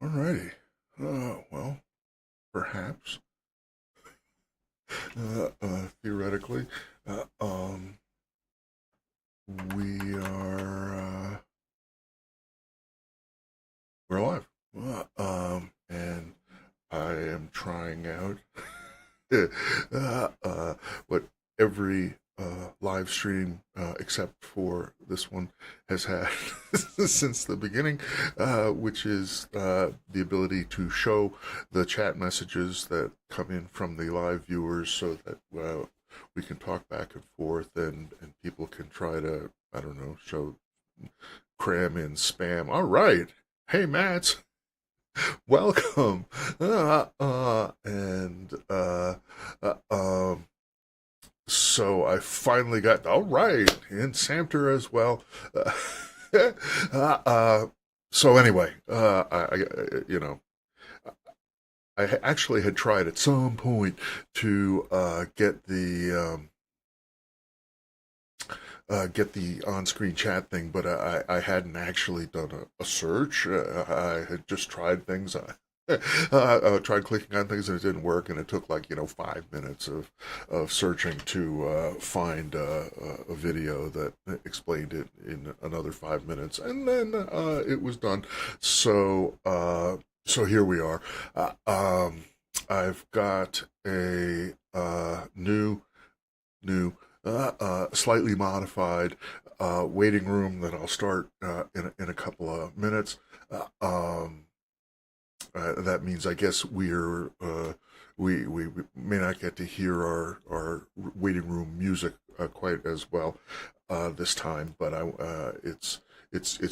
Alrighty. Well, perhaps, theoretically, uh, um, we are, we're live. And I am trying out what every live stream, except for this one, has had since the beginning, which is the ability to show the chat messages that come in from the live viewers so that we can talk back and forth and people can try to, I don't know, cram in spam. All right. Hey, Matt. Welcome. So I finally got, all right, and Samter as well. So anyway, I actually had tried at some point to get the on-screen chat thing, but I hadn't actually done a search. I had just tried things. Tried clicking on things and it didn't work, and it took 5 minutes of searching to find a video that explained it in another 5 minutes, and then it was done. So here we are. I've got a new slightly modified waiting room that I'll start in a couple of minutes. That means, I guess, we may not get to hear our waiting room music quite as well this time, but it's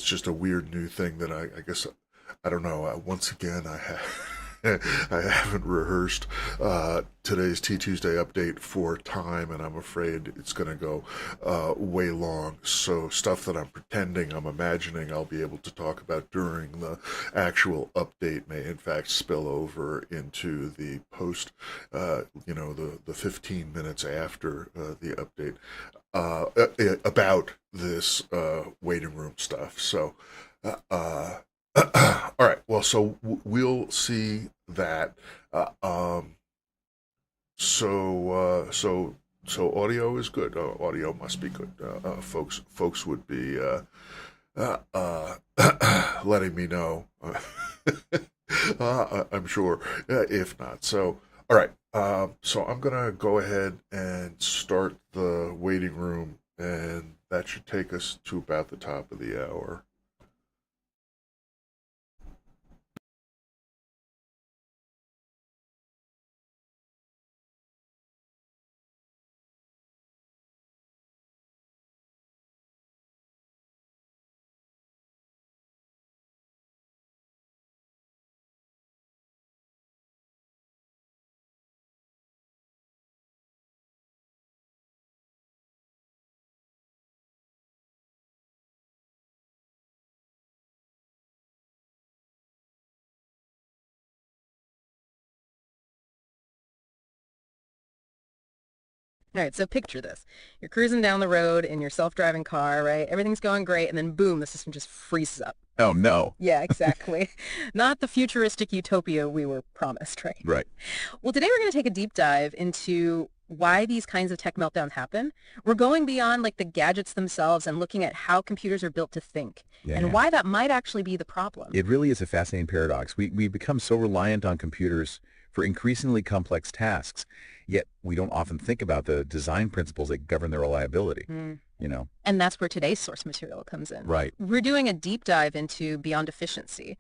just a weird new thing that I guess, I don't know. Once again, I haven't rehearsed today's T2sday update for time, and I'm afraid it's going to go way long. So stuff that I'm pretending, I'm imagining I'll be able to talk about during the actual update may in fact spill over into the post, the 15 minutes after the update about this waiting room stuff. So all right. Well, so we'll see that. So audio is good. Audio must be good. Folks would be letting me know. I'm sure. If not, so all right. So I'm gonna go ahead and start the waiting room, and that should take us to about the top of the hour. All right, so picture this. You're cruising down the road in your self-driving car, right? Everything's going great, and then boom, the system just freezes up. Oh, no. Yeah, exactly. Not the futuristic utopia we were promised, right? Right. Well, today we're going to take a deep dive into why these kinds of tech meltdowns happen. We're going beyond the gadgets themselves and looking at how computers are built to think and why that might actually be the problem. It really is a fascinating paradox. We become so reliant on computers for increasingly complex tasks, yet we don't often think about the design principles that govern their reliability. And that's where today's source material comes in. Right. We're doing a deep dive into Beyond Efficiency.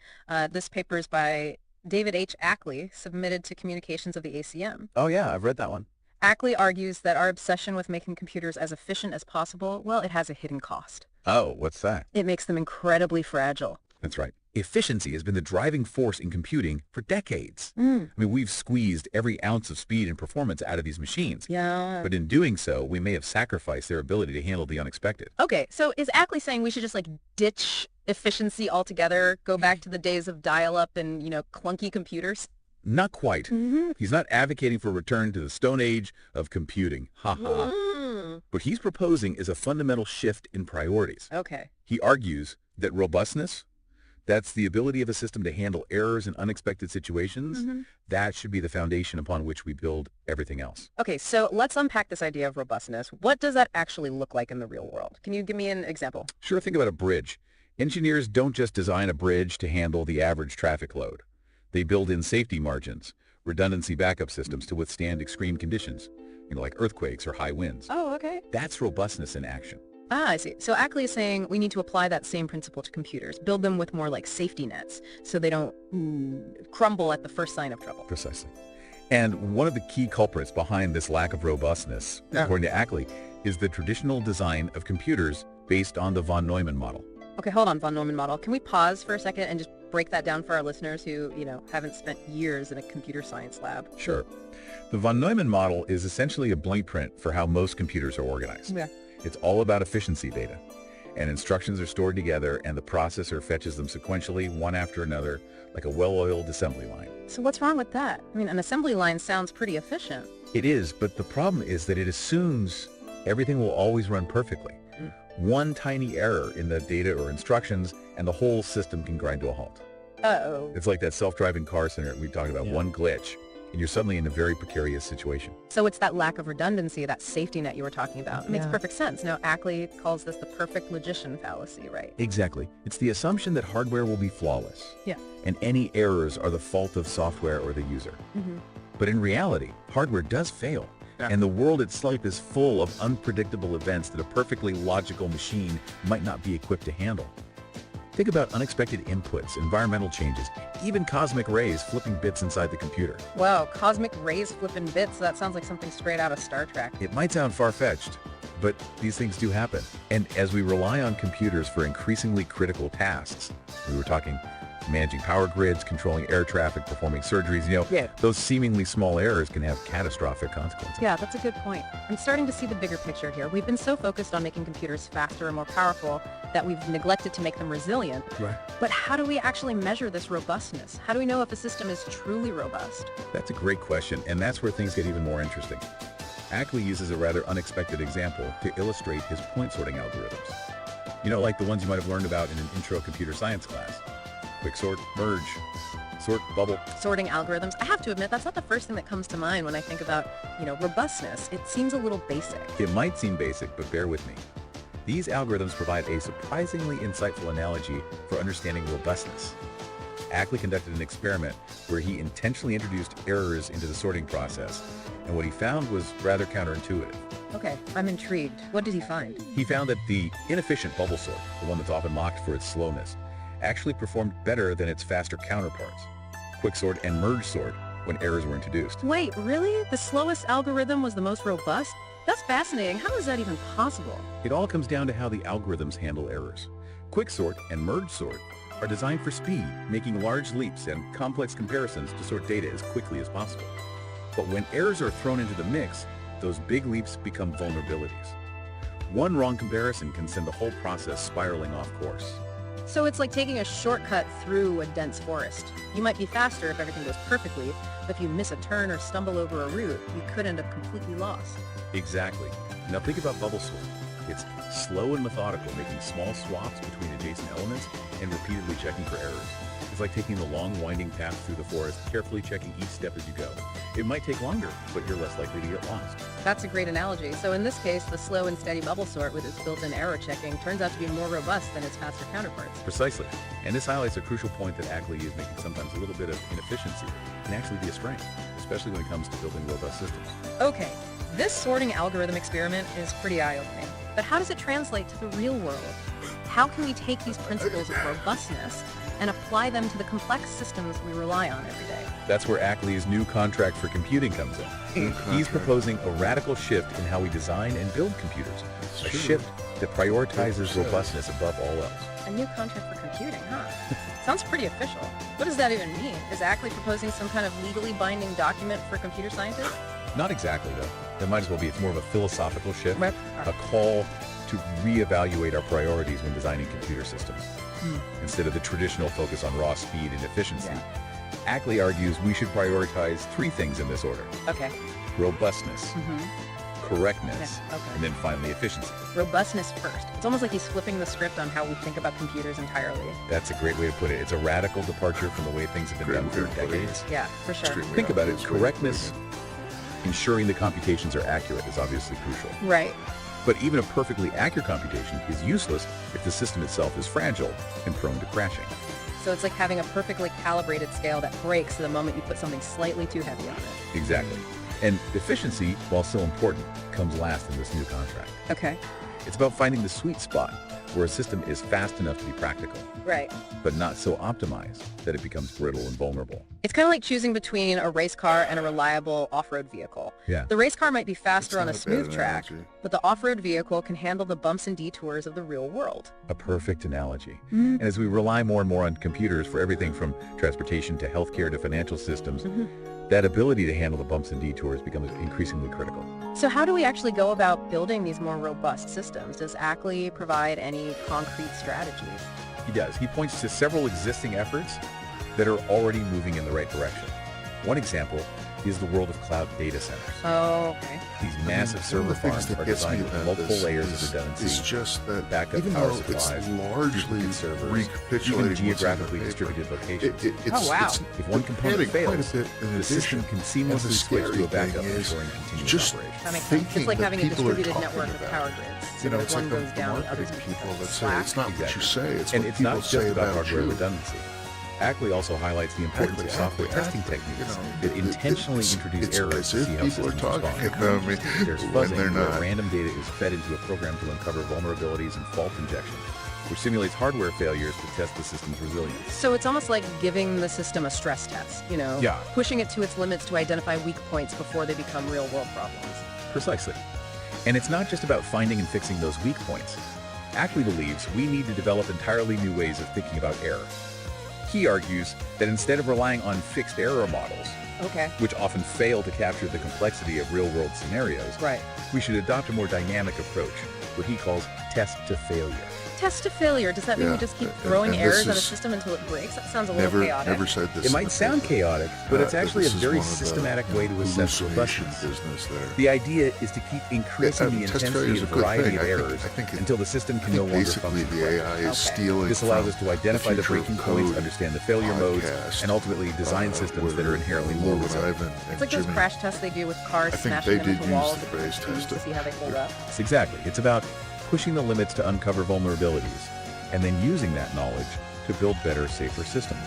This paper is by David H. Ackley, submitted to Communications of the ACM. Oh, yeah, I've read that one. Ackley argues that our obsession with making computers as efficient as possible, well, it has a hidden cost. Oh, what's that? It makes them incredibly fragile. That's right. Efficiency has been the driving force in computing for decades. Mm. I mean, we've squeezed every ounce of speed and performance out of these machines. Yeah. But in doing so, we may have sacrificed their ability to handle the unexpected. Okay, so is Ackley saying we should just ditch efficiency altogether, go back to the days of dial-up and, clunky computers? Not quite. Mm-hmm. He's not advocating for a return to the Stone Age of computing. Ha ha. What he's proposing is a fundamental shift in priorities. Okay. He argues that robustness, that's the ability of a system to handle errors in unexpected situations, that should be the foundation upon which we build everything else. Okay, so let's unpack this idea of robustness. What does that actually look like in the real world? Can you give me an example? Sure, think about a bridge. Engineers don't just design a bridge to handle the average traffic load. They build in safety margins, redundancy backup systems to withstand extreme conditions, like earthquakes or high winds. Oh, okay. That's robustness in action. Ah, I see. So Ackley is saying we need to apply that same principle to computers, build them with more like safety nets so they don't crumble at the first sign of trouble. Precisely. And one of the key culprits behind this lack of robustness, according to Ackley, is the traditional design of computers based on the von Neumann model. Okay, hold on, von Neumann model. Can we pause for a second and just break that down for our listeners who, haven't spent years in a computer science lab? Sure. The von Neumann model is essentially a blueprint for how most computers are organized. Yeah. It's all about efficiency data, and instructions are stored together, and the processor fetches them sequentially, one after another, like a well-oiled assembly line. So what's wrong with that? I mean, an assembly line sounds pretty efficient. It is, but the problem is that it assumes everything will always run perfectly. One tiny error in the data or instructions, and the whole system can grind to a halt. Uh-oh. It's like that self-driving car scenario we talked about, one glitch, and you're suddenly in a very precarious situation. So it's that lack of redundancy, that safety net you were talking about. It makes perfect sense. Now, Ackley calls this the perfect logician fallacy, right? Exactly. It's the assumption that hardware will be flawless. Yeah. And any errors are the fault of software or the user. But in reality, hardware does fail. And the world itself is full of unpredictable events that a perfectly logical machine might not be equipped to handle. Think about unexpected inputs, environmental changes, even cosmic rays flipping bits inside the computer. Wow, cosmic rays flipping bits, that sounds like something straight out of Star Trek. It might sound far-fetched, but these things do happen. And as we rely on computers for increasingly critical tasks, we were talking managing power grids, controlling air traffic, performing surgeries, those seemingly small errors can have catastrophic consequences. Yeah, that's a good point. I'm starting to see the bigger picture here. We've been so focused on making computers faster and more powerful that we've neglected to make them resilient. Right. But how do we actually measure this robustness? How do we know if a system is truly robust? That's a great question, and that's where things get even more interesting. Ackley uses a rather unexpected example to illustrate his point sorting algorithms. Like the ones you might have learned about in an intro computer science class. Quick sort, merge, sort, bubble. Sorting algorithms. I have to admit, that's not the first thing that comes to mind when I think about, robustness. It seems a little basic. It might seem basic, but bear with me. These algorithms provide a surprisingly insightful analogy for understanding robustness. Ackley conducted an experiment where he intentionally introduced errors into the sorting process, and what he found was rather counterintuitive. Okay, I'm intrigued. What did he find? He found that the inefficient bubble sort, the one that's often mocked for its slowness, actually performed better than its faster counterparts, quicksort and merge sort, when errors were introduced. Wait, really? The slowest algorithm was the most robust? That's fascinating. How is that even possible? It all comes down to how the algorithms handle errors. Quicksort and merge sort are designed for speed, making large leaps and complex comparisons to sort data as quickly as possible. But when errors are thrown into the mix, those big leaps become vulnerabilities. One wrong comparison can send the whole process spiraling off course. So it's like taking a shortcut through a dense forest. You might be faster if everything goes perfectly, but if you miss a turn or stumble over a route, you could end up completely lost. Exactly. Now think about bubble sort. It's slow and methodical, making small swaps between adjacent elements and repeatedly checking for errors. It's like taking the long, winding path through the forest, carefully checking each step as you go. It might take longer, but you're less likely to get lost. That's a great analogy. So in this case, the slow and steady bubble sort with its built-in error checking turns out to be more robust than its faster counterparts. Precisely. And this highlights a crucial point that Ackley is making. Sometimes a little bit of inefficiency can actually be a strength, especially when it comes to building robust systems. Okay, this sorting algorithm experiment is pretty eye-opening. But how does it translate to the real world? How can we take these principles of robustness and apply them to the complex systems we rely on every day? That's where Ackley's new contract for computing comes in. He's proposing a radical shift in how we design and build computers. A shift that prioritizes robustness above all else. A new contract for computing, huh? Sounds pretty official. What does that even mean? Is Ackley proposing some kind of legally binding document for computer scientists? Not exactly, though. It might as well be. It's more of a philosophical shift, Right. a call to reevaluate our priorities when designing computer systems. Instead of the traditional focus on raw speed and efficiency, Ackley argues we should prioritize three things in this order. Okay. Robustness, correctness, Yeah, okay. and then finally efficiency. Robustness first. It's almost like he's flipping the script on how we think about computers entirely. That's a great way to put it. It's a radical departure from the way things have been done for decades. Yeah, for sure. Extremely Think about it, obvious way to correctness, put ensuring the computations are accurate is obviously crucial. Right. But even a perfectly accurate computation is useless if the system itself is fragile and prone to crashing. So it's like having a perfectly calibrated scale that breaks the moment you put something slightly too heavy on it. Exactly. And efficiency, while still important, comes last in this new contract. Okay. It's about finding the sweet spot where a system is fast enough to be practical, Right. but not so optimized that it becomes brittle and vulnerable. It's kind of like choosing between a race car and a reliable off-road vehicle. Yeah. The race car might be faster It's on a not a smooth bad track, analogy. but the off-road vehicle can handle the bumps and detours of the real world. A perfect analogy. And as we rely more and more on computers for everything from transportation to healthcare to financial systems, that ability to handle the bumps and detours becomes increasingly critical. So how do we actually go about building these more robust systems? Does Ackley provide any concrete strategies? He does. He points to several existing efforts that are already moving in the right direction. One example is the world of cloud data centers. Oh, okay. These massive One server of the things farms that are gets me designed with about multiple this layers of is redundancy, just that backup even power though it's supplies, largely duplicate servers, recapitulating even geographically what's in the distributed paper, locations. it's, Oh, wow. it's If one component adding quite a fails, bit in the system addition. can And seamlessly the switch to a scary backup, thing is ensuring continuous just operation. That makes sense. It's thinking like that having a people are distributed talking network of about. power grids. You know, If it's one like the goes down, the others marketing pick people up the that say slack. it's not what you Exactly. say, it's And what it's people not just say about about hardware you. redundancy. Ackley also highlights the importance of software testing techniques that intentionally introduce it's errors as to if see how people are systems talking respond. about me There's when fuzzing, they're where not. random data is fed into a program to uncover vulnerabilities and fault injection, which simulates hardware failures to test the system's resilience. So it's almost like giving the system a stress test, you know? Yeah. Pushing it to its limits to identify weak points before they become real-world problems. Precisely. And it's not just about finding and fixing those weak points. Ackley believes we need to develop entirely new ways of thinking about error. He argues that instead of relying on fixed error models, Okay. which often fail to capture the complexity of real-world scenarios, Right. we should adopt a more dynamic approach, what he calls test to failure. Test to failure. Does that mean we Yeah, just keep and- throwing and errors this at a is system until it breaks? That sounds a little chaotic. Never said this. It in might the sound paper. chaotic, but it's That actually a this is very one of the systematic way to assess hallucination robustness. business there. The idea is to keep increasing the test failure intensity is and a good variety thing. of errors I think until the system I can no think longer basically function the correctly. AI is Okay. stealing. This allows from us to identify the future breaking code points, understand the failure modes, podcast, and ultimately design systems that are inherently more Logan resilient. Ivan and It's like those Jimmy. crash tests they do with cars, I think smashing they them did into use walls the at phrase speeds test to it. see how they hold up. It's exactly. It's about pushing the limits to uncover vulnerabilities and then using that knowledge to build better, safer systems.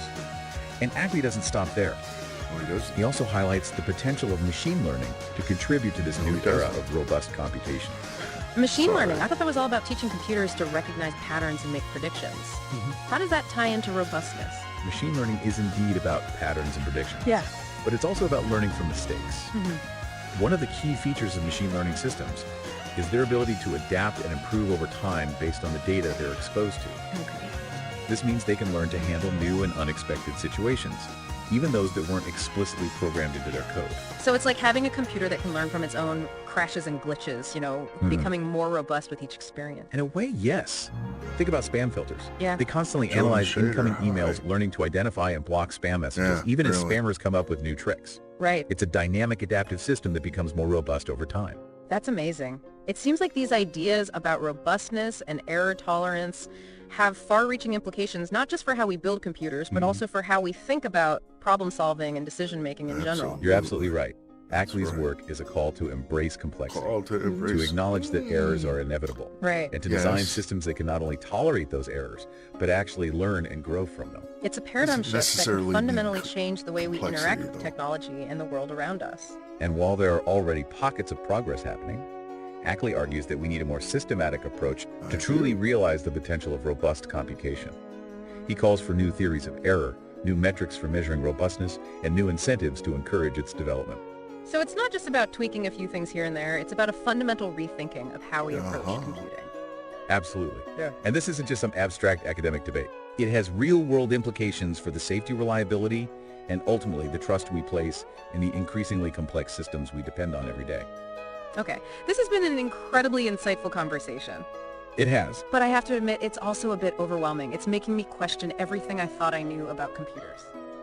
And Ackley doesn't stop there. Oh, he does. He also highlights the potential of machine learning to contribute to this No, new he era doesn't. of robust computation. Machine Sorry. learning. I thought that was all about teaching computers to recognize patterns and make predictions. How does that tie into robustness? Machine learning is indeed about patterns and predictions. Yeah. But it's also about learning from mistakes. One of the key features of machine learning systems is their ability to adapt and improve over time based on the data they're exposed to. Okay. This means they can learn to handle new and unexpected situations, even those that weren't explicitly programmed into their code. So it's like having a computer that can learn from its own crashes and glitches, you know, becoming more robust with each experience. In a way, yes. Think about spam filters. Yeah. They constantly Joan analyze Shader, incoming huh? emails, learning to identify and block spam messages, Yeah, even as really. spammers come up with new tricks. Right. It's a dynamic adaptive system that becomes more robust over time. That's amazing. It seems like these ideas about robustness and error tolerance have far-reaching implications, not just for how we build computers, but also for how we think about problem solving and decision making in general. Absolutely. You're absolutely right. Ackley's right. work is a call to embrace complexity, Call to to embrace. acknowledge that errors are inevitable, Right. and to design Yes. systems that can not only tolerate those errors, but actually learn and grow from them. It's a paradigm Doesn't shift that necessarily can mean fundamentally change the way we complexity, interact with though. technology and the world around us. And while there are already pockets of progress happening, Ackley argues that we need a more systematic approach to truly realize the potential of robust computation. He calls for new theories of error, new metrics for measuring robustness, and new incentives to encourage its development. So it's not just about tweaking a few things here and there, it's about a fundamental rethinking of how we approach Uh-huh. computing. Absolutely. Yeah. And this isn't just some abstract academic debate. It has real-world implications for the safety, reliability, and ultimately the trust we place in the increasingly complex systems we depend on every day. Okay, this has been an incredibly insightful conversation, It has. but I have to admit it's also a bit overwhelming. It's making me question everything I thought I knew about computers.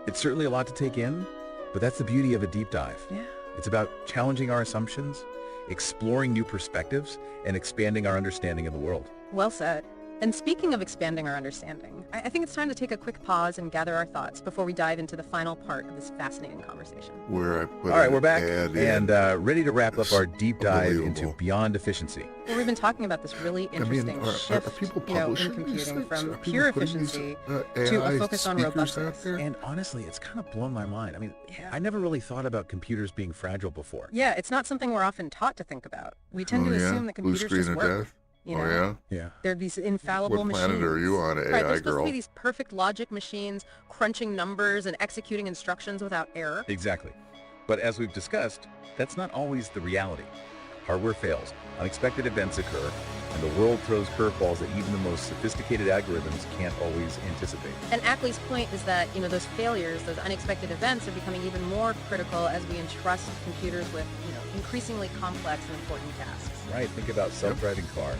It's certainly a lot to take in, but that's the beauty of a deep dive. Yeah. It's about challenging our assumptions, exploring new perspectives, and expanding our understanding of the world. Well said. And speaking of expanding our understanding, I think it's time to take a quick pause and gather our thoughts before we dive into the final part of this fascinating conversation. Where I put All right, we're back ad and in. ready to wrap up our deep dive into Unbelievable. beyond efficiency. Well, we've been talking about this really interesting are shift, people in publishing these computing things? from Are people pure putting these, efficiency AI to a focus on speakers robustness. out there? And honestly, it's kind of blown my mind. I mean, Yeah. I never really thought about computers being fragile before. Yeah, it's not something we're often taught to think about. We tend to assume that Blue computers screen just of work. death? You know? Oh, Yeah. They're these infallible What machines. planet are you on, Right, AI they're supposed girl? to be these perfect logic machines, crunching numbers and executing instructions without error. Exactly. But as we've discussed, that's not always the reality. Hardware fails, unexpected events occur, and the world throws curveballs that even the most sophisticated algorithms can't always anticipate. And Ackley's point is that, those failures, those unexpected events are becoming even more critical as we entrust computers with, increasingly complex and important tasks. Right, think about self-driving cars,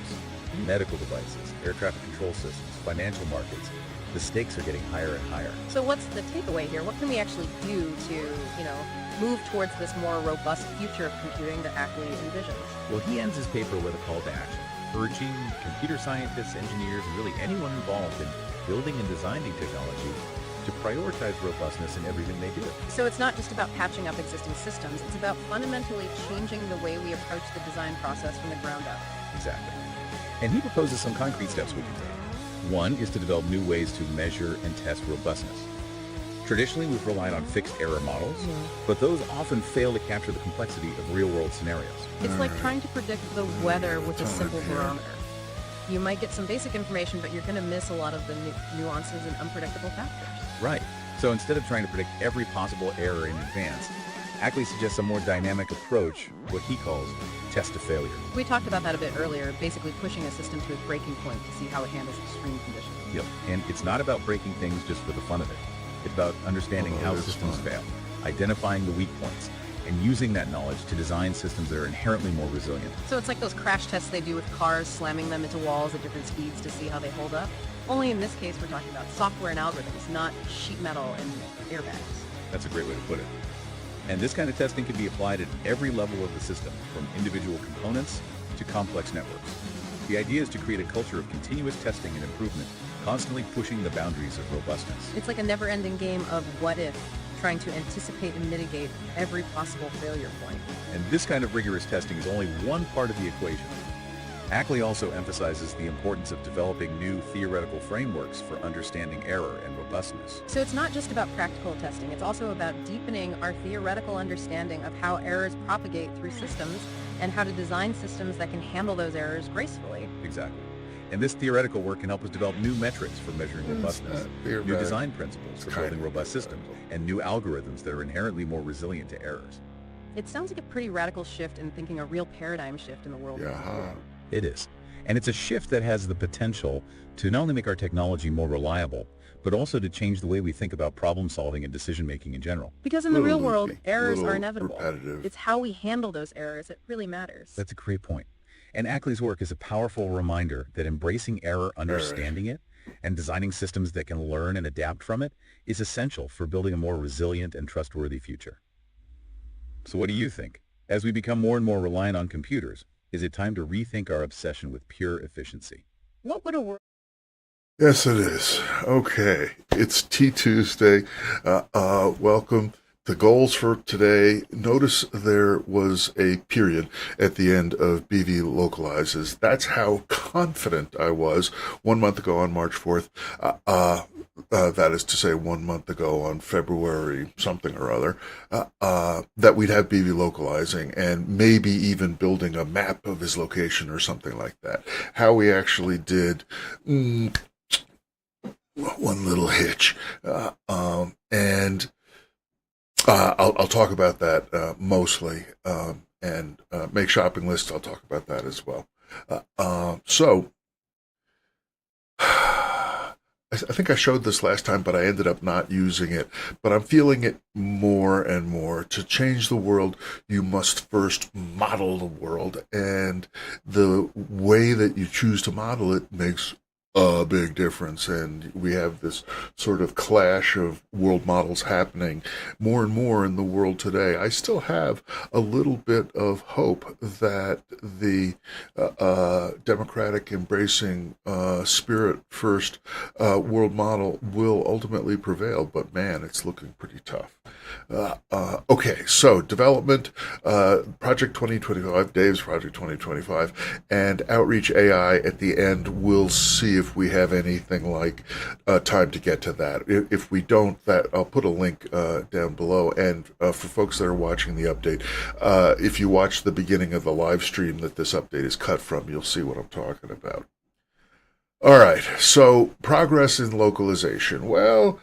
medical devices, air traffic control systems, financial markets. The stakes are getting higher and higher. So what's the takeaway here? What can we actually do to, move towards this more robust future of computing that Ackley envisions? Well, he ends his paper with a call to action, urging computer scientists, engineers, and really anyone involved in building and designing technology to prioritize robustness in everything they do. So it's not just about patching up existing systems, it's about fundamentally changing the way we approach the design process from the ground up. Exactly. And he proposes some concrete steps we can take. One is to develop new ways to measure and test robustness. Traditionally, we've relied on fixed error models, but those often fail to capture the complexity of real-world scenarios. It's like trying to predict the weather with a simple barometer. You might get some basic information, but you're going to miss a lot of the nuances and unpredictable factors. Right. So instead of trying to predict every possible error in advance, Ackley suggests a more dynamic approach, what he calls test to failure. We talked about that a bit earlier, basically pushing a system to its breaking point to see how it handles extreme conditions. Yep. And it's not about breaking things just for the fun of it. It's about understanding how systems fail, identifying the weak points, and using that knowledge to design systems that are inherently more resilient. So it's like those crash tests they do with cars, slamming them into walls at different speeds to see how they hold up. Only in this case, we're talking about software and algorithms, not sheet metal and airbags. That's a great way to put it. And this kind of testing can be applied at every level of the system, from individual components to complex networks. The idea is to create a culture of continuous testing and improvement, constantly pushing the boundaries of robustness. It's like a never-ending game of what if, trying to anticipate and mitigate every possible failure point. And this kind of rigorous testing is only one part of the equation. Ackley also emphasizes the importance of developing new theoretical frameworks for understanding error and robustness. So it's not just about practical testing, it's also about deepening our theoretical understanding of how errors propagate through systems and how to design systems that can handle those errors gracefully. Exactly. And this theoretical work can help us develop new metrics for measuring robustness, new design principles for building robust systems, and new algorithms that are inherently more resilient to errors. It sounds like a pretty radical shift in thinking, a real paradigm shift in the world. Yeah. It is. And it's a shift that has the potential to not only make our technology more reliable, but also to change the way we think about problem solving and decision making in general. Because in the real world, loopy, errors little are inevitable. repetitive. It's how we handle those errors that really matters. That's a great point. And Ackley's work is a powerful reminder that embracing error, understanding it, and designing systems that can learn and adapt from it is essential for building a more resilient and trustworthy future. So what do you think? As we become more and more reliant on computers, is it time to rethink our obsession with pure efficiency? What would a world... Yes, it is. Okay. It's T2sday. Welcome. The goals for today, notice there was a period at the end of Beevee Localizes. That's how confident I was 1 month ago on March 4th. That is to say 1 month ago on February something or other, that we'd have Beevee localizing and maybe even building a map of his location or something like that. How we actually did... one little hitch. I'll talk about that mostly, and make shopping lists. I'll talk about that as well. So I think I showed this last time, but I ended up not using it. But I'm feeling it more and more. To change the world, you must first model the world, and the way that you choose to model it makes a big difference, and we have this sort of clash of world models happening more and more in the world today. I still have a little bit of hope that the democratic embracing spirit first world model will ultimately prevail, but man, it's looking pretty tough. Okay, so development, Project 2025, Dave's Project 2025, and Outreach AI at the end. We'll see if we have anything like time to get to that. If we don't, that I'll put a link down below. And for folks that are watching the update, if you watch the beginning of the live stream that this update is cut from, you'll see what I'm talking about. All right, so progress in localization. Well,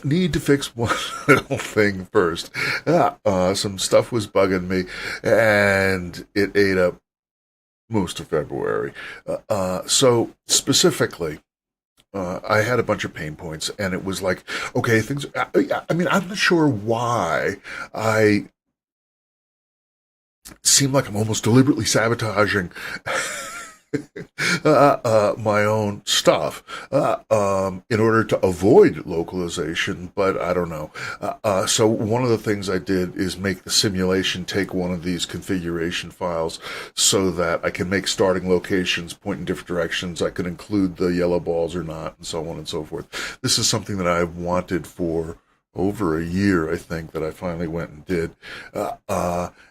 need to fix one little thing first. Some stuff was bugging me, and it ate up most of February. So specifically, I had a bunch of pain points, and it was like, okay, things. I mean, I'm not sure why I seem like I'm almost deliberately sabotaging my own stuff in order to avoid localization, but I don't know. So one of the things I did is make the simulation take one of these configuration files so that I can make starting locations point in different directions. I can include the yellow balls or not, and so on and so forth. This is something that I've wanted for over a year, I think, that I finally went and did.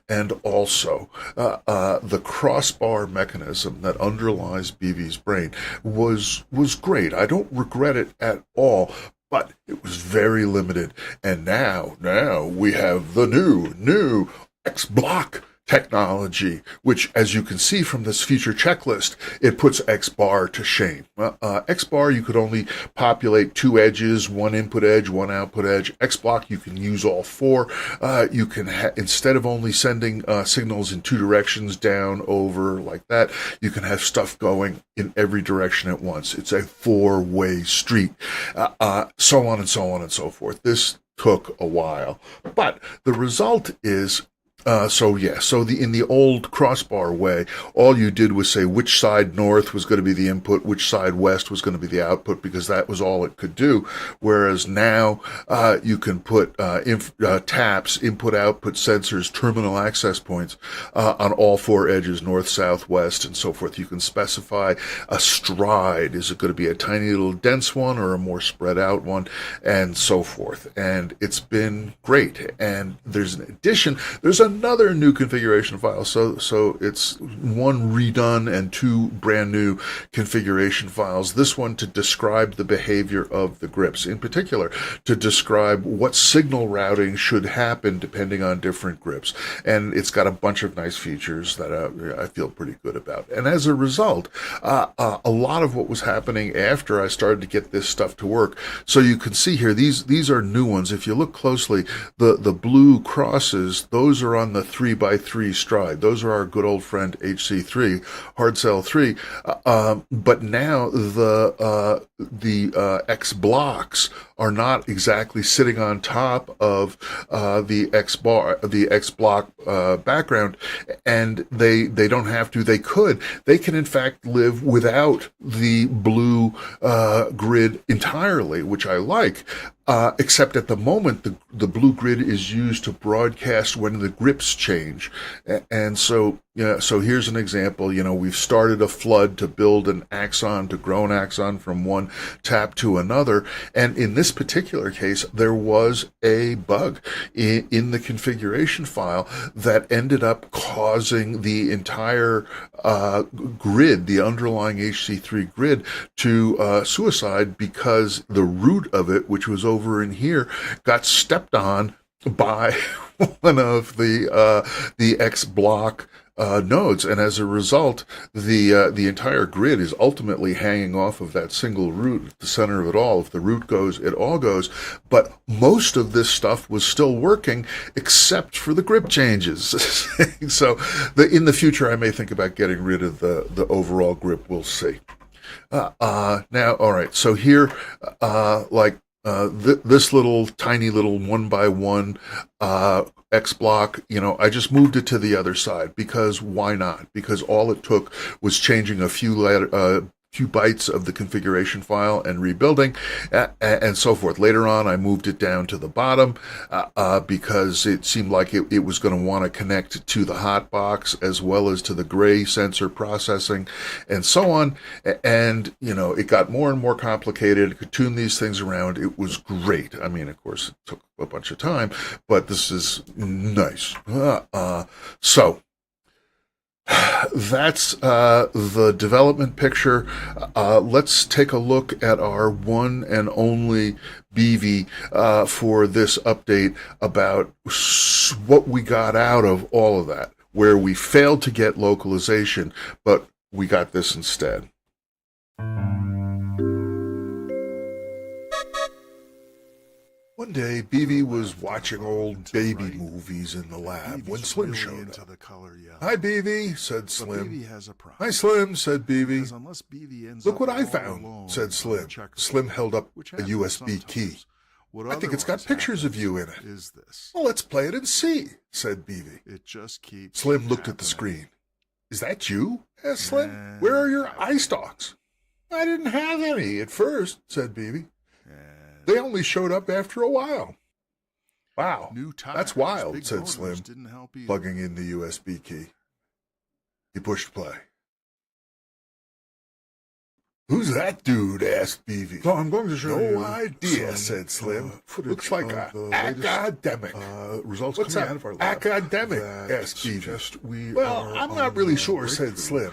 And also, the crossbar mechanism that underlies Beevee's brain was great. I don't regret it at all, but it was very limited. And now we have the new X-Block technology, which, as you can see from this feature checklist, it puts X-bar to shame. X-bar, you could only populate 2 edges, 1 input edge, 1 output edge. X-block, you can use all 4. You can, instead of only sending signals in 2 directions, down, over, like that, you can have stuff going in every direction at once. It's a 4-way street, so on and so on and so forth. This took a while, but the result is so in the old crossbar way, all you did was say which side north was going to be the input, which side west was going to be the output, because that was all it could do. Whereas now, you can put taps, input, output, sensors, terminal access points on all 4 edges, north, south, west, and so forth. You can specify a stride. Is it going to be a tiny little dense one or a more spread out one, and so forth. And it's been great. And there's an addition. There's another new configuration file. So it's 1 redone and 2 brand new configuration files. This one to describe the behavior of the grips, in particular to describe what signal routing should happen depending on different grips. And it's got a bunch of nice features that I feel pretty good about. And as a result, a lot of what was happening after I started to get this stuff to work. So you can see here, these are new ones. If you look closely, the blue crosses, those are on the 3x3 stride. Those are our good old friend HC3, hard cell 3. But now the X blocks are not exactly sitting on top of the X block background, and they don't have to. They could. They can in fact live without the blue grid entirely, which I like. Except at the moment, the blue grid is used to broadcast when the grips change. And so here's an example. We've started a flood to build an axon, to grow an axon from one tap to another. And in this particular case, there was a bug in the configuration file that ended up causing the entire grid, the underlying HC3 grid, to suicide, because the root of it, which was over in here, got stepped on by one of the X block nodes, and as a result, the entire grid is ultimately hanging off of that single root at the center of it all. If the root goes, it all goes. But most of this stuff was still working, except for the grip changes. So in the future, I may think about getting rid of the overall grip. We'll see. Now, all right. So here, this little tiny little 1x1 X block, I just moved it to the other side, because why not? Because all it took was changing a few few bytes of the configuration file and rebuilding, and so forth. Later on, I moved it down to the bottom because it seemed like it was going to want to connect to the hot box as well as to the gray sensor processing and so on. And, it got more and more complicated. I could tune these things around. It was great. I mean, of course, it took a bunch of time, but this is nice. So that's the development picture. Let's take a look at our one and only Beevee for this update about what we got out of all of that, where we failed to get localization, but we got this instead. One day, Beevee was watching old baby movies in the lab when Slim showed up. Hi, Beevee, said Slim. Hi, Slim, said Beevee. Look what I found, said Slim. Slim held up a USB key. I think it's got pictures of you in it. Well, let's play it and see, said Beevee. Slim looked at the screen. Is that you? asked Slim. Where are your eye stalks? I didn't have any at first, said Beevee. They only showed up after a while. Wow, that's wild, said Slim, plugging in the USB key. He pushed play. Who's that dude? asked Beevee. So I'm going to show you. No idea, said Slim. Looks like an academic. Results What's coming out that? of our lab Academic? that asked suggest Beevee. we Well, are I'm on not really a sure, said breakthrough Slim.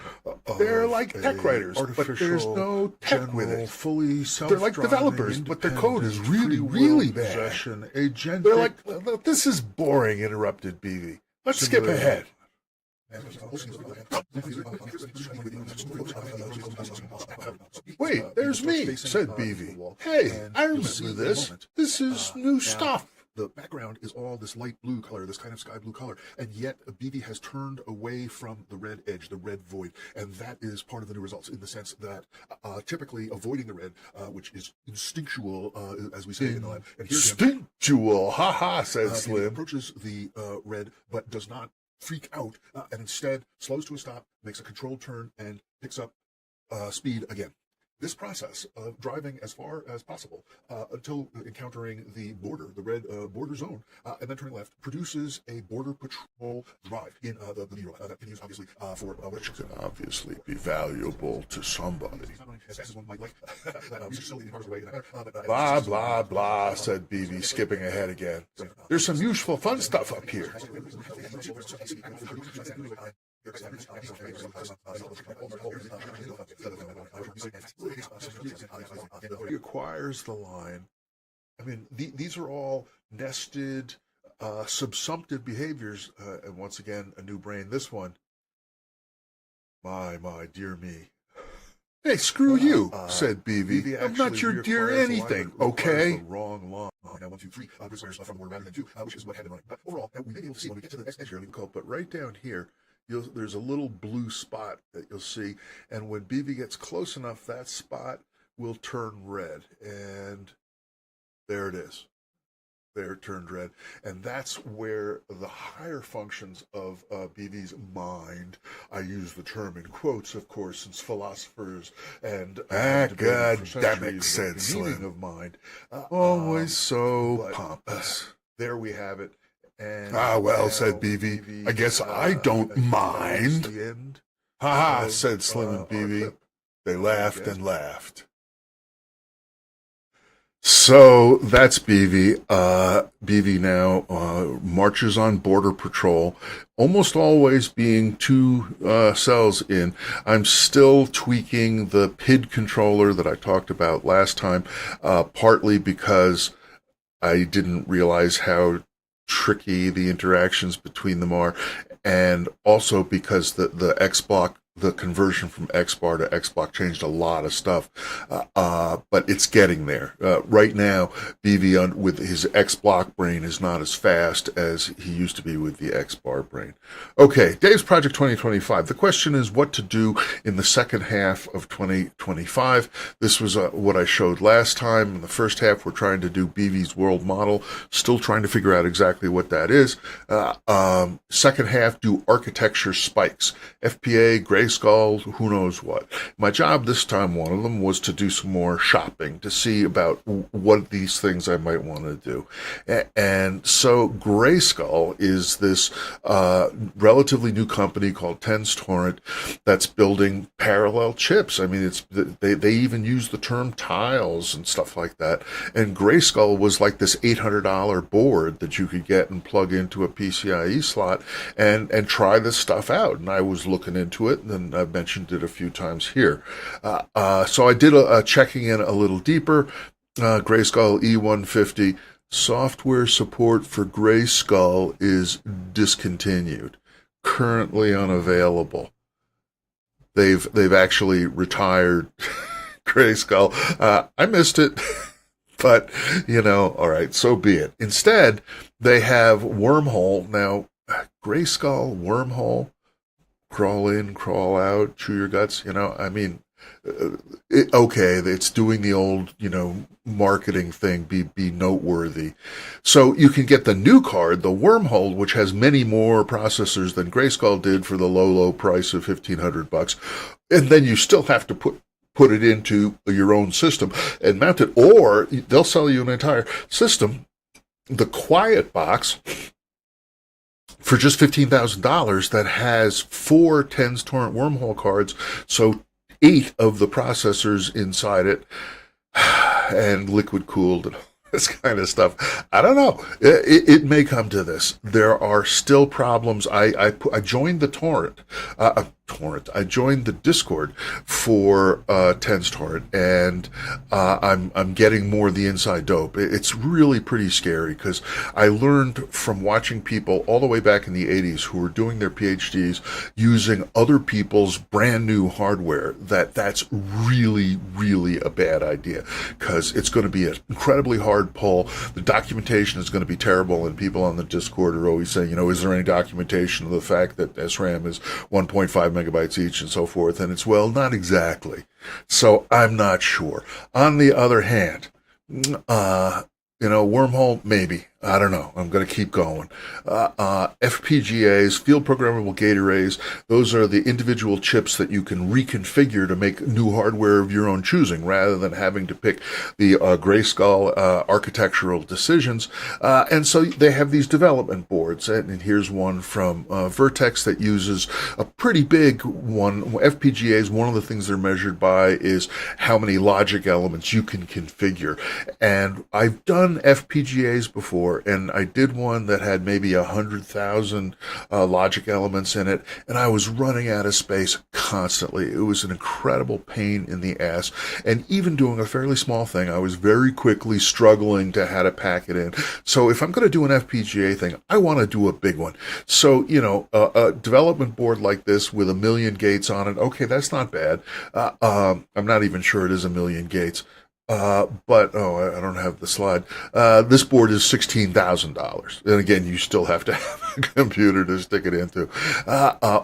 They're like of tech a writers, but there's no tech with general, it. fully They're like developers, but their code is really, really bad. Agentic They're like, this is boring, interrupted Beevee. Let's skip ahead. Wait, there's me, said Beevee. Hey, I remember this. This is new stuff. The background is all this light blue color, this kind of sky blue color, and yet Beevee has turned away from the red edge, the red void, and that is part of the new results in the sense that typically avoiding the red, which is instinctual, as we say in the lab. And here's Instinctual, haha, said Beevee Slim. approaches the red, but does not freak out, and instead slows to a stop, makes a controlled turn, and picks up speed again. This process of driving as far as possible until encountering the border, the red border zone, and then turning left, produces a border patrol drive in the leader that can use obviously for Which could obviously be valuable to somebody. Blah, blah, blah, said Beevee, skipping ahead again. There's some useful fun stuff up here. He acquires the line. I mean, these are all nested, subsumptive behaviors. And once again, a new brain. This one, my, dear me. Hey, screw you, said Beevee. I'm not your dear anything, okay? The wrong line. Now 1, 2, 3 requires from more rather than 2, which is what had been running. But overall, we may be able to see when we get to the next edge here. But right down here, there's a little blue spot that you'll see, and when Beevee gets close enough, that spot will turn red, and there it is. There it turned red, and that's where the higher functions of Beevee's mind, I use the term in quotes, of course, since philosophers and academics said the meaning of mind, always so pompous. There we have it. And well, said Beevee, I guess I don't mind. Ha ha, said Slim and Beevee. They laughed and laughed. So that's Beevee. Beevee now marches on border patrol, almost always being 2 cells in. I'm still tweaking the PID controller that I talked about last time, partly because I didn't realize how tricky the interactions between them are, and also because the X-Block, the conversion from X-Bar to X-Block changed a lot of stuff, but it's getting there. Right now, Beevee with his X-Block brain is not as fast as he used to be with the X-Bar brain. Okay, Dave's Project 2025. The question is what to do in the second half of 2025. This was what I showed last time. In the first half, we're trying to do Beevee's world model, still trying to figure out exactly what that is. Second half, do architecture spikes. FPA, gray Grayskull, who knows what. My job this time, one of them, was to do some more shopping to see about what these things I might want to do. And so Grayskull is this relatively new company called Tenstorrent that's building parallel chips. I mean, they even use the term tiles and stuff like that. And Grayskull was like this $800 board that you could get and plug into a PCIe slot and try this stuff out. And I was looking into it, and I've mentioned it a few times here. So I did a checking in a little deeper. Grayskull E150 software support for Grayskull is discontinued, currently unavailable. They've actually retired Grayskull. I missed it. But, all right, so be it. Instead, they have Wormhole. Now, Grayskull, Wormhole, crawl in, crawl out, chew your guts, I mean, okay, it's doing the old, marketing thing, be noteworthy. So you can get the new card, the Wormhole, which has many more processors than Grayskull did for the low price of $1,500. And then you still have to put it into your own system and mount it, or they'll sell you an entire system, the Quiet Box, for just $15,000 that has 4 Tenstorrent Wormhole cards, so 8 of the processors inside it, and liquid cooled and this kind of stuff. I don't know. It may come to this. There are still problems. I joined the torrent. I joined the Discord for Tenstorrent, and I'm getting more of the inside dope. It's really pretty scary because I learned from watching people all the way back in the 80s who were doing their PhDs using other people's brand new hardware that's really, really a bad idea because it's going to be an incredibly hard pull. The documentation is going to be terrible, and people on the Discord are always saying, is there any documentation of the fact that SRAM is 1.5 megabytes each and so forth? And it's, well, not exactly. So I'm not sure. On the other hand, Wormhole, maybe. I don't know. I'm going to keep going. FPGAs, field programmable gate arrays, those are the individual chips that you can reconfigure to make new hardware of your own choosing rather than having to pick the Grayskull architectural decisions. And so they have these development boards. And here's one from Vertex that uses a pretty big one. FPGAs, one of the things they're measured by is how many logic elements you can configure. And I've done FPGAs before, and I did one that had maybe 100,000 logic elements in it, and I was running out of space constantly. It was an incredible pain in the ass, and even doing a fairly small thing, I was very quickly struggling to how to pack it in. So if I'm going to do an FPGA thing, I want to do a big one. So, a development board like this with 1 million gates on it, okay, that's not bad. I'm not even sure it is 1 million gates. But I don't have the slide. This board is $16,000. And again, you still have to have a computer to stick it into.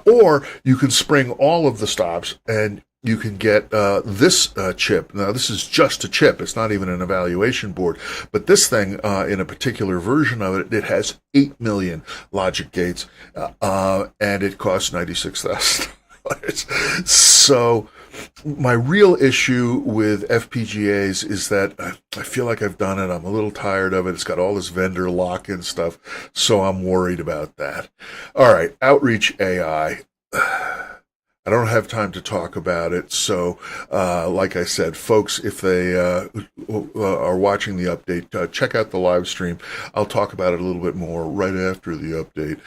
Or you can spring all of the stops and you can get this chip. Now, this is just a chip. It's not even an evaluation board. But this thing, in a particular version of it, it has 8 million logic gates, and it costs $96,000. So my real issue with FPGAs is that I feel like I've done it. I'm a little tired of it. It's got all this vendor lock-in stuff, so I'm worried about that. All right, Outreach AI. I don't have time to talk about it, so like I said, folks, if they are watching the update, check out the live stream. I'll talk about it a little bit more right after the update.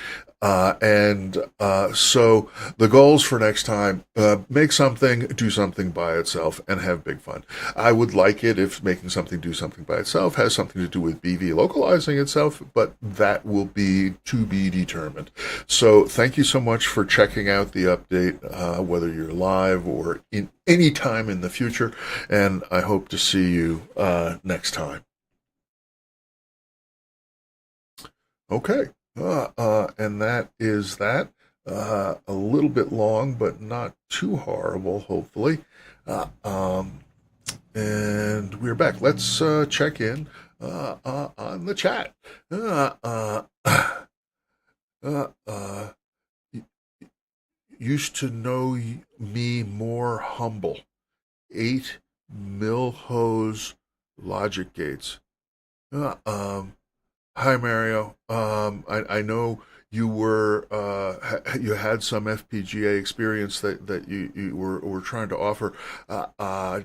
So the goals for next time, make something, do something by itself, and have big fun. I would like it if making something do something by itself has something to do with Beevee localizing itself, but that will be to be determined. So thank you so much for checking out the update, whether you're live or in any time in the future, and I hope to see you next time. Okay. And that is that. A little bit long, but not too horrible, hopefully. And we're back. Let's check in on the chat. used to know me more humble. 8 Milhose logic gates. Hi Mario. I know you you had some FPGA experience that you were trying to offer. I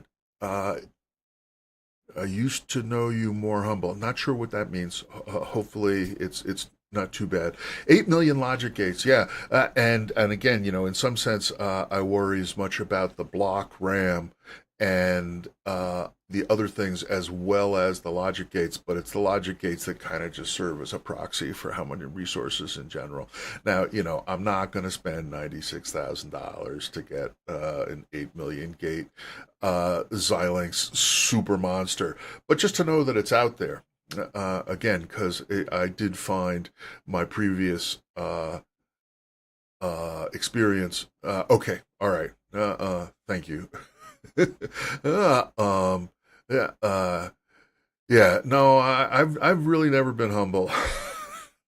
used to know you more humble. Not sure what that means. Hopefully it's not too bad. 8 million logic gates, yeah. And again, in some sense, I worry as much about the block RAM and the other things as well as the logic gates, but it's the logic gates that kind of just serve as a proxy for how many resources in general. Now, I'm not going to spend $96,000 to get an 8 million gate Xilinx super monster, but just to know that it's out there. Again, because I did find my previous experience. Okay, all right. Thank you. Yeah, yeah. No, I've really never been humble.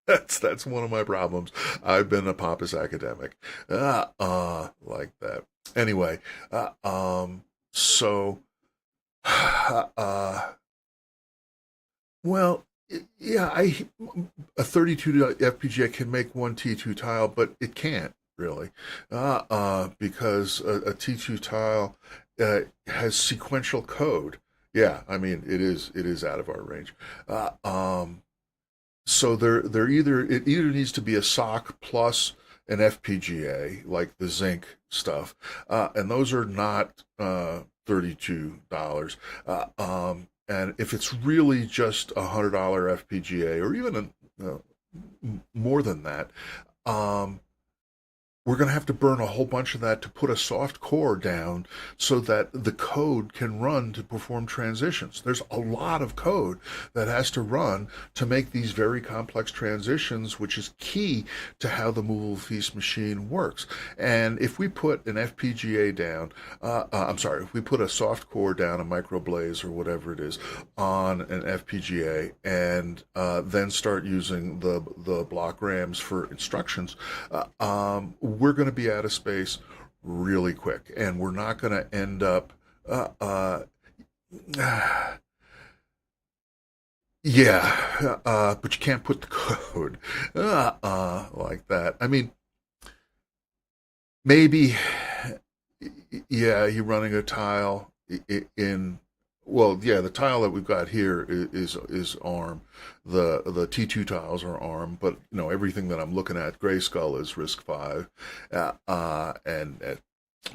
That's one of my problems. I've been a pompous academic, like that. Anyway, so, well, yeah, a 32 FPGA can make one T2 tile, but it can't really, because a T2 tile has sequential code. Yeah, I mean it is out of our range. So it either needs to be a SoC plus an FPGA like the Zinc stuff, and those are not $32. And if it's really just $100 FPGA or even more than that, we're going to have to burn a whole bunch of that to put a soft core down so that the code can run to perform transitions. There's a lot of code that has to run to make these very complex transitions, which is key to how the movable feast machine works. And if we put an FPGA down, if we put a soft core down, a microblaze or whatever it is, on an FPGA and then start using the block RAMs for instructions, we're going to be out of space really quick, and we're not going to end up yeah, but you can't put the code like that. I mean, maybe, yeah, you're running a tile in, well, yeah, the tile that we've got here is ARM. The T2 tiles are ARM, but everything that I'm looking at, Grayskull is RISC-V, and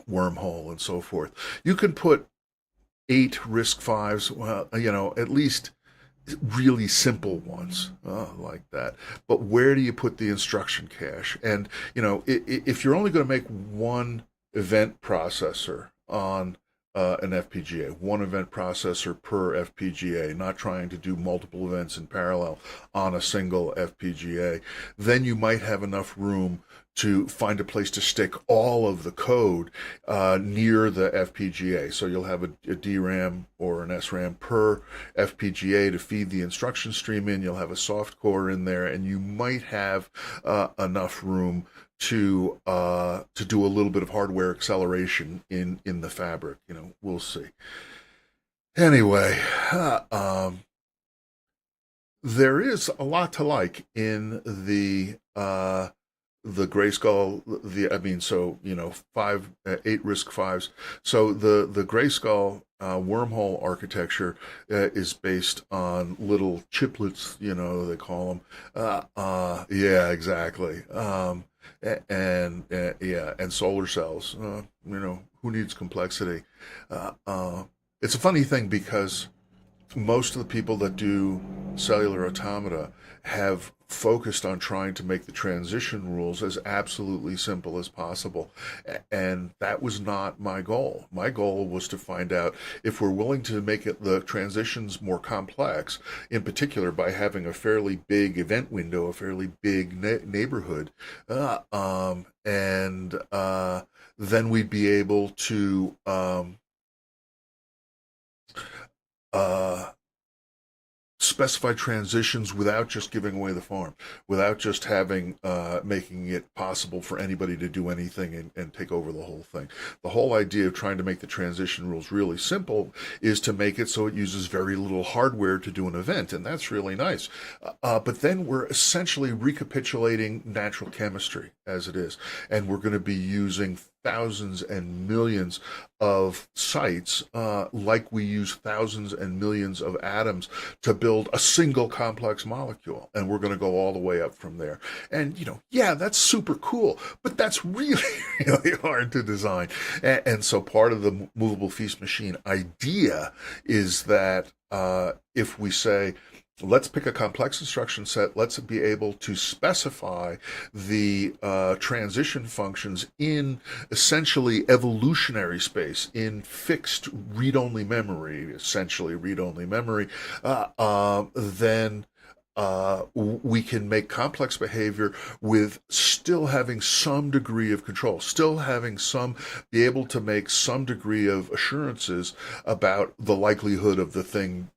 Wormhole and so forth. You can put 8 RISC-Vs, well, at least really simple ones like that. But where do you put the instruction cache? And if you're only going to make one event processor on an FPGA, one event processor per FPGA, not trying to do multiple events in parallel on a single FPGA, then you might have enough room to find a place to stick all of the code near the FPGA. So you'll have a DRAM or an SRAM per FPGA to feed the instruction stream in. You'll have a soft core in there, and you might have enough room to do a little bit of hardware acceleration in the fabric. We'll see. Anyway, there is a lot to like in the Grayskull, five, 8 RISC-Vs. So the Grayskull wormhole architecture is based on little chiplets, they call them. Yeah, exactly. And solar cells. Who needs complexity? It's a funny thing because most of the people that do cellular automata have focused on trying to make the transition rules as absolutely simple as possible. And that was not my goal. My goal was to find out if we're willing to make the transitions more complex, in particular by having a fairly big event window, a fairly big neighborhood, and then we'd be able to specify transitions without just giving away the farm, without just having making it possible for anybody to do anything and take over the whole thing. The whole idea of trying to make the transition rules really simple is to make it so it uses very little hardware to do an event, and that's really nice. But then we're essentially recapitulating natural chemistry as it is, and we're going to be using thousands and millions of sites, like we use thousands and millions of atoms to build a single complex molecule. And we're going to go all the way up from there. And, yeah, that's super cool, but that's really, really hard to design. And so part of the movable feast machine idea is that if we say, let's pick a complex instruction set. Let's be able to specify the transition functions in essentially evolutionary space, in fixed read-only memory, essentially read-only memory. Then we can make complex behavior with still having some degree of control, be able to make some degree of assurances about the likelihood of the thing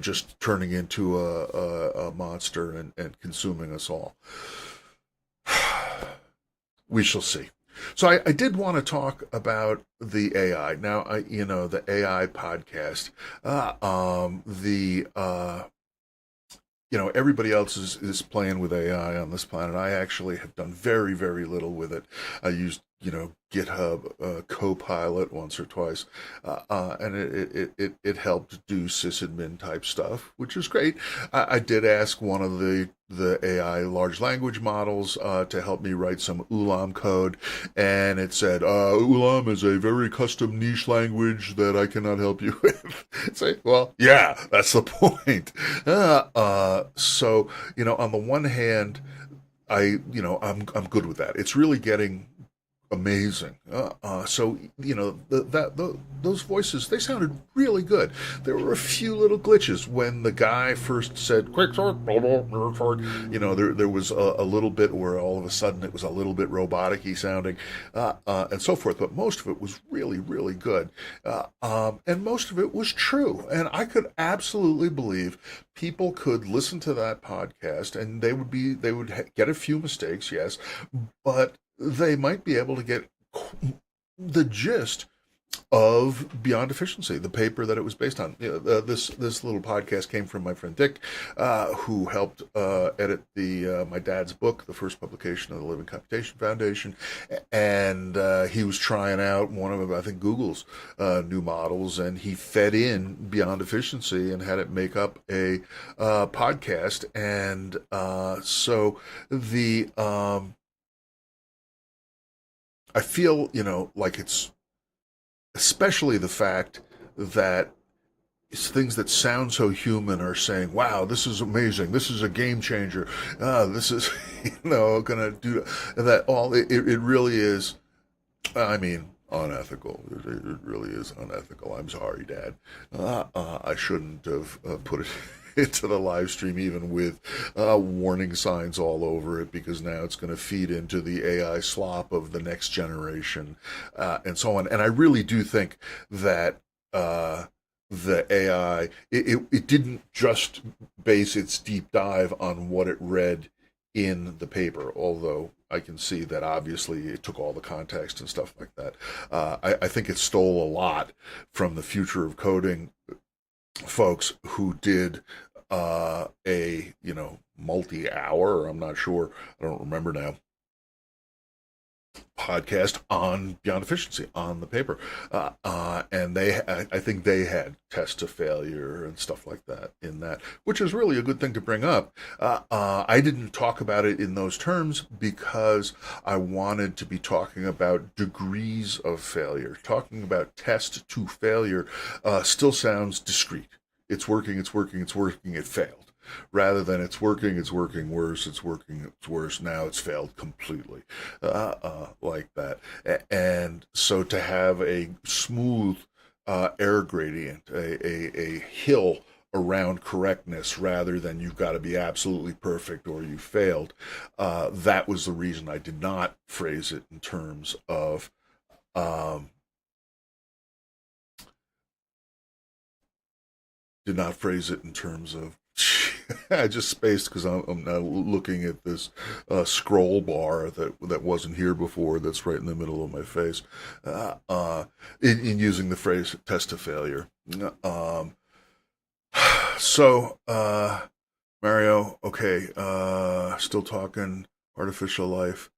just turning into a monster and consuming us all. We shall see. So I did want to talk about the AI. Now, the AI podcast, everybody else is playing with AI on this planet. I actually have done very, very little with it. I used, GitHub Copilot once or twice, and it helped do sysadmin type stuff, which is great. I did ask one of the AI large language models to help me write some Ulam code, and it said, Ulam is a very custom niche language that I cannot help you with. Say, well, yeah, that's the point. So, on the one hand, I'm good with that. It's really getting amazing. So those voices, they sounded really good. There were a few little glitches when the guy first said quick sort, there was a little bit where all of a sudden it was a little bit robotic-y sounding, and so forth. But most of it was really, really good, and most of it was true. And I could absolutely believe people could listen to that podcast and they would get a few mistakes, yes, but they might be able to get the gist of Beyond Efficiency, the paper that it was based on. This little podcast came from my friend Dick, who helped edit my dad's book, the first publication of the Living Computation Foundation, and he was trying out one of, I think, Google's new models, and he fed in Beyond Efficiency and had it make up a podcast, and so I feel, like it's especially the fact that it's things that sound so human are saying, wow, this is amazing. This is a game changer. This is, going to do that. It really is, unethical. It really is unethical. I'm sorry, Dad. I shouldn't have put it into the live stream, even with warning signs all over it, because now it's going to feed into the AI slop of the next generation, and so on. And I really do think that the AI, it didn't just base its deep dive on what it read in the paper, although I can see that obviously it took all the context and stuff like that. I think it stole a lot from the Future of Coding folks who did a multi-hour, I'm not sure, I don't remember now, podcast on Beyond Efficiency on the paper, and I think they had test to failure and stuff like that in that, which is really a good thing to bring up. I didn't talk about it in those terms because I wanted to be talking about degrees of failure. Talking about test to failure still sounds discrete. It's working, it failed. Rather than it's working worse, it's worse, now it's failed completely, like that. And so to have a smooth error gradient, a hill around correctness, rather than you've got to be absolutely perfect or you failed, that was the reason I did not phrase it in terms of I just spaced because I'm now looking at this scroll bar that wasn't here before. That's right in the middle of my face. In using the phrase "test to failure." Um, so, Mario, okay, still talking artificial life,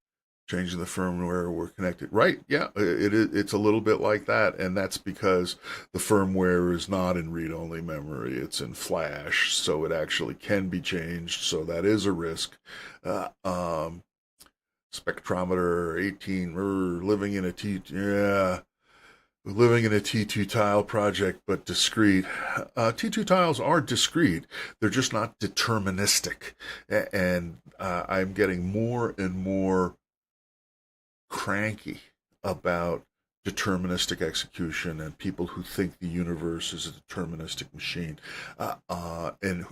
changing the firmware, we're connected. Right, yeah, it's a little bit like that, and that's because the firmware is not in read-only memory, it's in flash, so it actually can be changed, so that is a risk. Uh, um, Spectrometer 18, living in a T2 tile project, but discrete. T2 tiles are discrete. They're just not deterministic. And I'm getting more and more cranky about deterministic execution and people who think the universe is a deterministic machine, and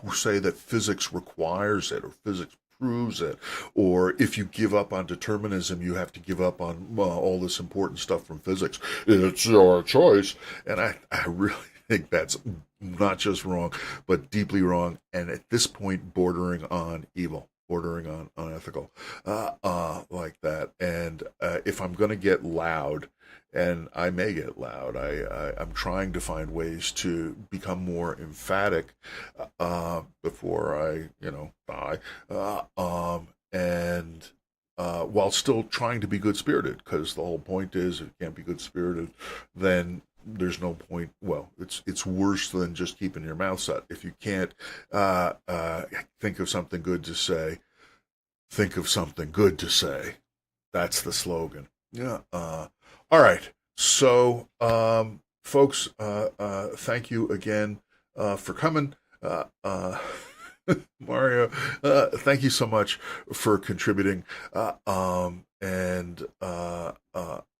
who say that physics requires it or physics proves it, or if you give up on determinism, you have to give up on all this important stuff from physics. It's your choice. And I really think that's not just wrong, but deeply wrong, and at this point, bordering on evil, bordering on unethical, like that. And if I'm going to get loud, and I may get loud, I'm trying to find ways to become more emphatic before I, die, and while still trying to be good spirited, because the whole point is, if you can't be good spirited, then there's no point. Well, it's worse than just keeping your mouth shut. If you can't think of something good to say, think of something good to say. That's the slogan. Yeah. All right. So, folks, thank you again for coming. Mario, thank you so much for contributing, and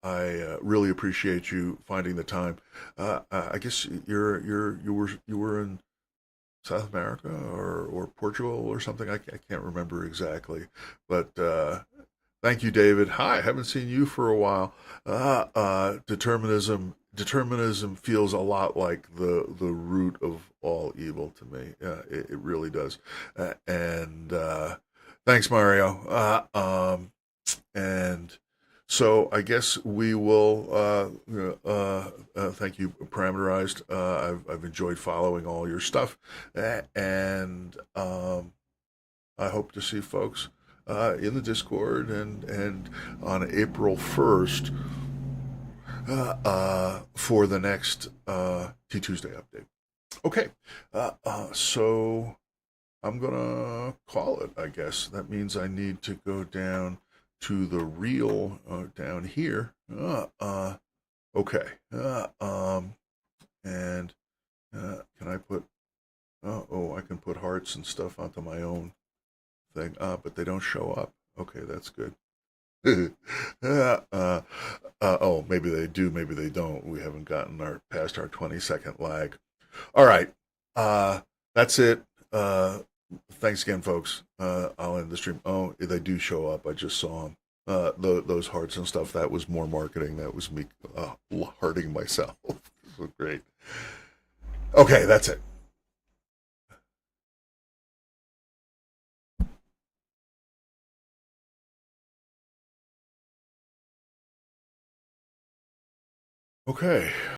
I really appreciate you finding the time. I guess you were in South America or Portugal or something. I can't remember exactly, but thank you, David. Hi, haven't seen you for a while. Determinism feels a lot like the root of all evil to me. It really does. And thanks, Mario. And so I guess we will. Thank you, Parameterized. I've enjoyed following all your stuff, and I hope to see folks in the Discord and on April 1st for the next T2sday update. Okay, so I'm gonna call it, I guess. That means I need to go down to the reel down here. Okay. And can I put? I can put hearts and stuff onto my own thing. But they don't show up. Okay, that's good. Maybe they do, maybe they don't. We haven't gotten past our 20-second lag. All right. That's it. Thanks again, folks. I'll end the stream. Oh, they do show up. I just saw them. Those hearts and stuff. That was more marketing. That was me hearting myself. So great. Okay, that's it. Okay.